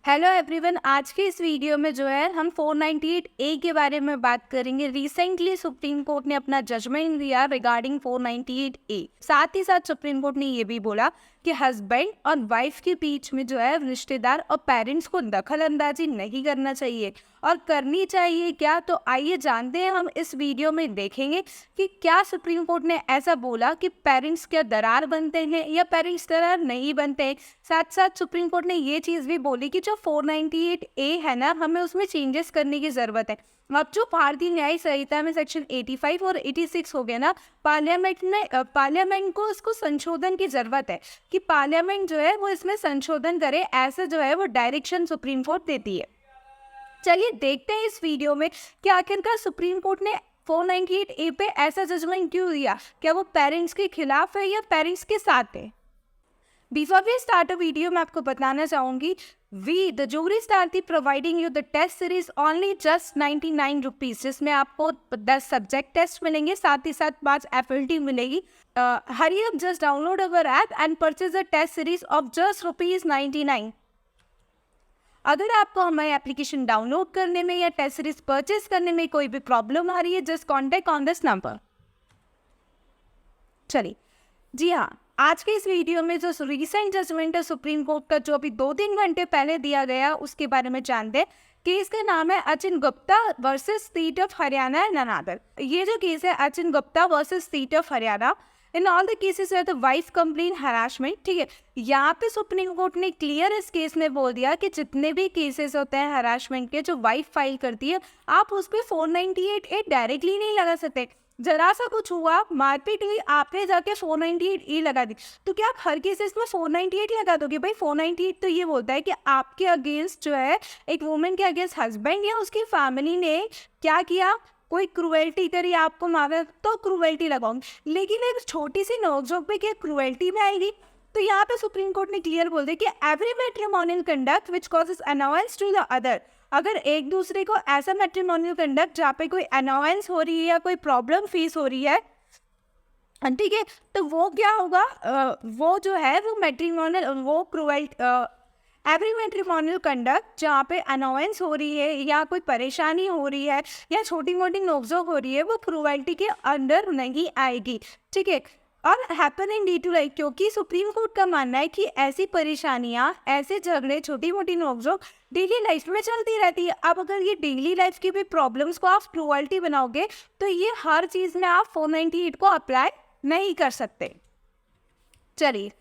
Hello everyone, आज के इस वीडियो में जो है हम 498 ए के बारे में बात करेंगे। रिसेंटली सुप्रीम कोर्ट ने अपना जजमेंट दिया रिगार्डिंग 498 ए। साथ ही साथ सुप्रीम कोर्ट ने ये भी बोला कि हस्बैंड और वाइफ के बीच में जो है रिश्तेदार और पेरेंट्स को दखल अंदाजी नहीं करना चाहिए, और करनी चाहिए क्या। तो आइए जानते हैं, हम इस वीडियो में देखेंगे कि क्या सुप्रीम कोर्ट ने ऐसा बोला कि पेरेंट्स क्या दरार बनते हैं या पेरेंट्स दरार नहीं बनते हैं। साथ साथ सुप्रीम कोर्ट ने ये चीज़ भी बोली कि जो 498 ए है ना, हमें उसमें चेंजेस करने की ज़रूरत है। अब जो भारतीय न्याय संहिता में सेक्शन 85 और 86 हो गया ना, पार्लियामेंट को इसको संशोधन की ज़रूरत है कि पार्लियामेंट जो है वो इसमें संशोधन करे, ऐसा जो है वो डायरेक्शन सुप्रीम कोर्ट देती है। चलिए देखते हैं इस वीडियो में कि आखिरकार सुप्रीम कोर्ट ने 498 ए पे ऐसा जजमेंट क्यों दिया। क्या वो पेरेंट्स के खिलाफ है या पेरेंट्स के साथ है। Before we start a video, मैं आपको बताना चाहूँगी, वी द जूरी स्टार थी providing you the test series only just 99 rupees, जिसमें आपको 10 सब्जेक्ट टेस्ट मिलेंगे, साथ ही साथ 5 एफएलटी मिलेगी। Hurry up, just download our app and purchase the test series of just ₹99। अगर आपको हमारी एप्लीकेशन डाउनलोड करने में या टेस्ट सीरीज परचेज करने में कोई भी प्रॉब्लम आ रही है, just contact on this number. चलिए, जी हाँ, आज के इस वीडियो में जो रिसेंट जजमेंट है सुप्रीम कोर्ट का, जो अभी 2-3 घंटे पहले दिया गया, उसके बारे में जानते हैं। केस का नाम है Achin Gupta versus state of Haryana and another. ये जो केस है Achin Gupta versus state of Haryana, in all the cases है द वाइफ कंप्लेन हरासमेंट। ठीक है, यहाँ पे सुप्रीम कोर्ट ने क्लियर इस केस में बोल दिया कि जितने भी केसेस होते हैं हरासमेंट के, जो वाइफ फाइल करती है, आप उस पर 498 ए डायरेक्टली नहीं लगा सकते। जरा सा कुछ हुआ, मारपीट हुई, आपने जाके 498 ई लगा दी, तो क्या आप हर केसेस में 498 लगा दोगे? भाई 498 तो ये बोलता है कि आपके अगेंस्ट जो है, एक वुमेन के अगेंस्ट हस्बैंड या उसकी फैमिली ने क्या किया, कोई क्रुएल्टी करी, आपको मारा, तो क्रुएल्टी लगाऊंगी। लेकिन एक छोटी सी नोकझोंक पे क्या क्रुएल्टी में आएगी? तो यहाँ पे सुप्रीम कोर्ट ने क्लियर बोल दिया कि every matrimonial conduct which causes annoyance to the other, अगर एक दूसरे को ऐसा मैट्रिमोनियल कंडक्ट जहाँ पे कोई अनोयंस हो रही है या कोई प्रॉब्लम फेस हो रही है, ठीक है, तो वो क्या होगा, वो जो है वो मैट्रिमोनियल, वो एवरी मैट्रिमोनियल कंडक्ट जहाँ पे अनोयंस हो रही है या कोई परेशानी हो रही है या छोटी मोटी नोकझोंक हो रही है, वो क्रुएल्टी के अंडर नहीं आएगी। ठीक है, और happen in day to life, क्योंकि सुप्रीम कोर्ट का मानना है कि ऐसी परेशानियां, ऐसे झगड़े, छोटी मोटी नोकझोंक डेली लाइफ में चलती रहती है। अब अगर ये डेली लाइफ की भी प्रॉब्लम्स को आप क्रुएल्टी बनाओगे, तो ये हर चीज़ में आप 498 को अप्लाई नहीं कर सकते। चलिए,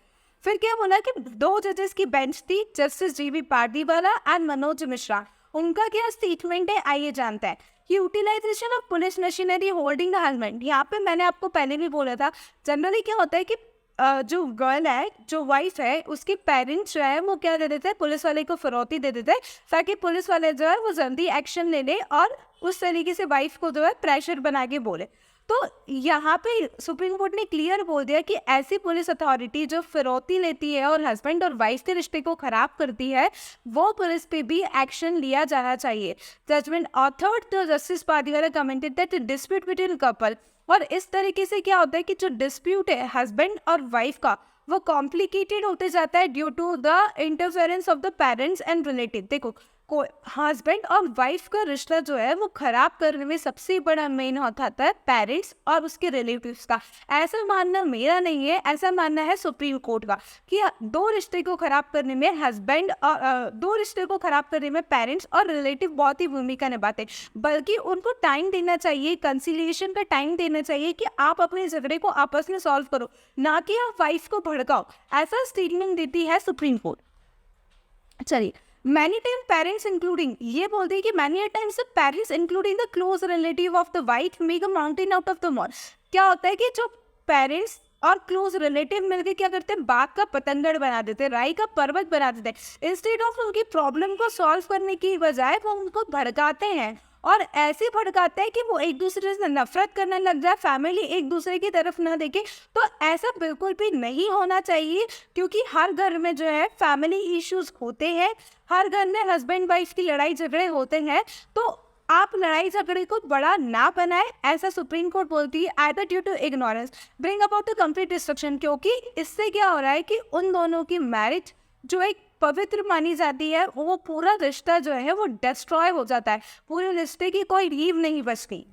फिर क्या बोला कि 2 जजेस की बेंच थी, जस्टिस जीवी पारदीवाला एंड मनोज मिश्रा। उनका क्या स्टेटमेंट है, आइए जानते हैं। Utilisation of police machinery holding the husband, यहाँ पे मैंने आपको पहले भी बोला था, जनरली क्या होता है कि जो गर्ल है, जो वाइफ है, उसके पेरेंट्स जो है वो क्या दे देते हैं, पुलिस वाले को फिरौती दे देते हैं, ताकि पुलिस वाले जो है वो जल्दी एक्शन ले ले और उस तरीके से वाइफ को जो है प्रेशर बना के बोले। तो यहाँ पे सुप्रीम कोर्ट ने क्लियर बोल दिया कि ऐसी पुलिस अथॉरिटी जो फिरौती लेती है और हस्बैंड और वाइफ के रिश्ते को खराब करती है, वो पुलिस पे भी एक्शन लिया जाना चाहिए। Judgement authored the justice Pardiwala commented that dispute between couple, और इस तरीके से क्या होता है कि जो डिस्प्यूट है हस्बैंड और वाइफ का, वो कॉम्प्लिकेटेड होते जाता है due to the interference of the parents and relative. देखो, को हस्बैंड और वाइफ का रिश्ता जो है वो खराब करने में सबसे बड़ा मेन होता है पेरेंट्स और उसके रिलेटिव्स का। ऐसा मानना मेरा नहीं है, ऐसा मानना है सुप्रीम कोर्ट का कि दो रिश्ते को खराब करने में हस्बैंड और दो रिश्ते को खराब करने में पेरेंट्स और रिलेटिव बहुत ही भूमिका निभाते हैं। बल्कि उनको टाइम देना चाहिए, कंसिलिएशन का टाइम देना चाहिए कि आप अपने झगड़े को आपस में सॉल्व करो, ना कि आप वाइफ को भड़काओ। ऐसा स्टेटमेंट देती है सुप्रीम कोर्ट। चलिए, मैनी टाइम पेरेंट्स इंक्लूडिंग, ये बोलते हैं कि many times the parents including the close relative of the wife make a mountain out of the mall. क्या होता है कि जो पेरेंट्स और क्लोज रिलेटिव मिलकर क्या करते हैं, बाग का पतंगड़ बना देते हैं, राई का पर्वत बना देते हैं। इंस्टेड ऑफ उनकी प्रॉब्लम को सॉल्व करने की बजाय वो उनको भड़काते हैं, और ऐसे भड़काते हैं कि वो एक दूसरे से नफरत करने लग जाए, फैमिली एक दूसरे की तरफ ना देखे। तो ऐसा बिल्कुल भी नहीं होना चाहिए, क्योंकि हर घर में जो है फैमिली इश्यूज होते हैं, हर घर में हस्बैंड वाइफ की लड़ाई झगड़े होते हैं। तो आप लड़ाई झगड़े को बड़ा ना बनाए, ऐसा सुप्रीम कोर्ट बोलती है। Either due to ignorance bring about the complete destruction, क्योंकि इससे क्या हो रहा है कि उन दोनों की मैरिज जो एक पवित्र मानी जाती है, वो पूरा रिश्ता जो है वो डिस्ट्रॉय हो जाता है, पूरे रिश्ते की कोई नींव नहीं बचती।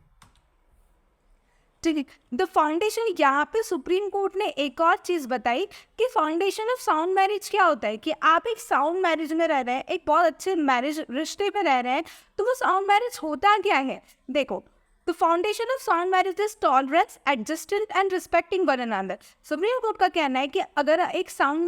ठीक है, द फाउंडेशन, यहाँ पे सुप्रीम कोर्ट ने एक और चीज़ बताई कि फाउंडेशन ऑफ साउंड मैरिज क्या होता है, कि आप एक साउंड मैरिज में रह रहे हैं, एक बहुत अच्छे मैरिज रिश्ते में रह रहे हैं, तो वो साउंड मैरिज होता क्या है। देखो, the foundation of sound marriage is tolerance, adjustance and respecting one another. Supreme court का कहना है कि अगर एक साउंड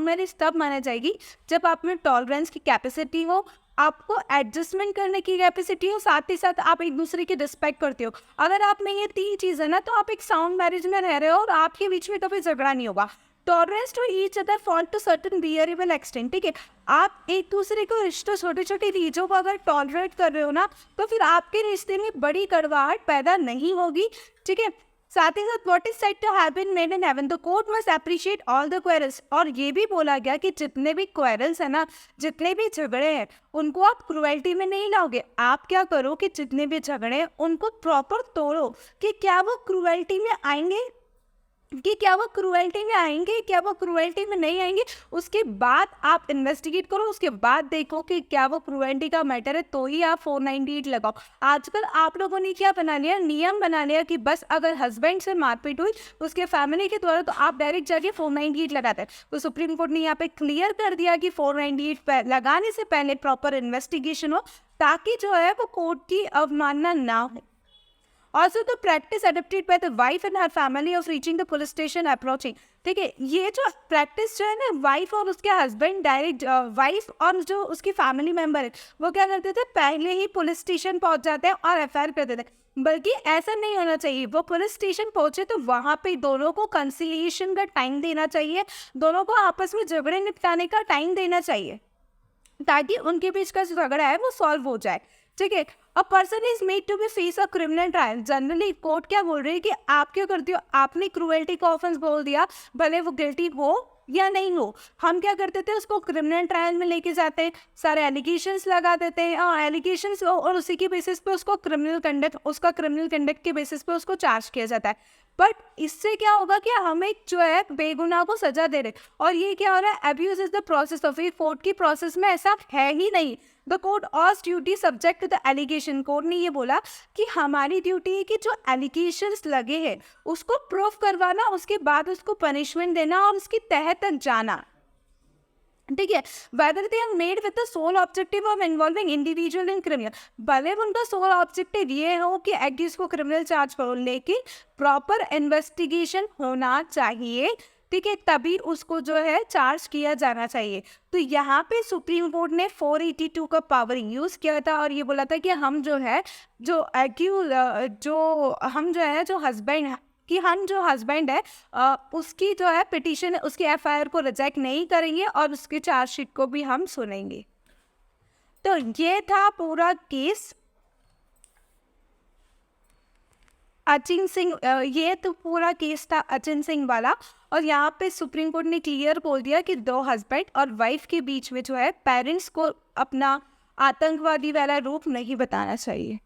मैरिज तब माना जाएगी जब आप में टॉलरेंस की कैपेसिटी हो, आपको एडजस्टमेंट करने की कैपेसिटी हो, साथ ही साथ आप एक दूसरे की रिस्पेक्ट करते हो। अगर आप में ये 3 चीज़ है ना, तो आप एक साउंड मैरिज में रह रहे हो और आपके बीच में कभी झगड़ा नहीं होगा। Tolerance to each other fall to certain bearable extent. ठीक है, आप एक दूसरे को रिश्ते, छोटी छोटी चीज़ों को अगर टॉलरेट कर रहे हो ना, तो फिर आपके रिश्ते में बड़ी कड़वाहट पैदा नहीं होगी। ठीक है, साथ ही साथ what is said to have been made in heaven, the court must appreciate all the quarrels. और ये भी बोला गया कि जितने भी क्वेरल्स है ना, जितने भी झगड़े हैं, उनको आप क्रुएल्टी में नहीं लाओगे। आप क्या करो कि जितने भी झगड़े हैं उनको प्रॉपर तोड़ो, कि क्या वो क्रुएल्टी में आएंगे, क्या वो क्रुएल्टी में नहीं आएंगे। उसके बाद आप इन्वेस्टिगेट करो, उसके बाद देखो कि क्या वो क्रुएल्टी का मैटर है, तो ही आप 498 लगाओ। आजकल आप लोगों ने क्या बना लिया, नियम बना लिया कि बस अगर हस्बैंड से मारपीट हुई उसके फैमिली के द्वारा, तो आप डायरेक्ट जाके 498 लगाते हैं। तो सुप्रीम कोर्ट ने यहाँ पे क्लियर कर दिया कि 498 लगाने से पहले प्रॉपर इन्वेस्टिगेशन हो, ताकि जो है वो कोर्ट की अवमानना ना हो। Also the practice adopted by the wife and her family of reaching the police station approaching। ठीक है, ये जो प्रैक्टिस जो है ना, वाइफ और उसके हस्बैंड डायरेक्ट, वाइफ और जो उसकी फैमिली मेंबर है, वो क्या करते थे, पहले ही पुलिस स्टेशन पहुंच जाते हैं और एफआईआर कर देते हैं। बल्कि ऐसा नहीं होना चाहिए, वो पुलिस स्टेशन पहुंचे तो वहाँ पे दोनों को कंसिलिएशन का टाइम देना चाहिए, दोनों को आपस में झगड़े निपटाने का टाइम देना चाहिए, ताकि उनके बीच का जो झगड़ा है वो सॉल्व हो जाए। ठीक है, a person is made to be face a criminal trial. Generally court क्या बोल रही है कि आप क्या करते हो, आपने क्रूएल्टी का ऑफेंस बोल दिया, भले वो गिल्टी हो या नहीं हो, हम क्या करते थे, उसको क्रिमिनल ट्रायल में लेके जाते हैं, सारे एलिगेशंस लगा देते हैं और एलिगेशंस, और उसी के बेसिस पे उसको उसका क्रिमिनल कंडक्ट के बेसिस पे उसको चार्ज किया जाता है। बट इससे क्या होगा कि हम एक जो है बेगुनाह को सजा दे रहे, और ये क्या हो रहा है, abuse is the process of a court की प्रोसेस में ऐसा है ही नहीं। The court has duty subject to the allegation. Court ने ये बोला कि हमारी ड्यूटी है कि जो एलिगेशंस लगे हैं उसको प्रूव करवाना, उसके बाद उसको पनिशमेंट देना और उसकी तह तक जाना। ठीक है, whether they are made with the sole objective of involving individual in criminal. भले उनका सोल ऑब्जेक्टिव ये हो कि एक्यूज को क्रिमिनल चार्ज करो, लेकिन प्रॉपर इन्वेस्टिगेशन होना चाहिए। ठीक है, तभी उसको जो है चार्ज किया जाना चाहिए। तो यहाँ पे सुप्रीम कोर्ट ने 482 का पावर यूज़ किया था और ये बोला था कि हम जो है, जो हस्बैंड है उसकी जो है पिटीशन है, उसकी एफआईआर को रिजेक्ट नहीं करेंगे और उसकी चार्जशीट को भी हम सुनेंगे। तो ये था पूरा केस अचिन सिंह, ये तो पूरा केस था अचिन सिंह वाला। और यहाँ पे सुप्रीम कोर्ट ने क्लियर बोल दिया कि 2 हस्बैंड और वाइफ के बीच में जो है पेरेंट्स को अपना आतंकवादी वाला रूप नहीं बताना चाहिए।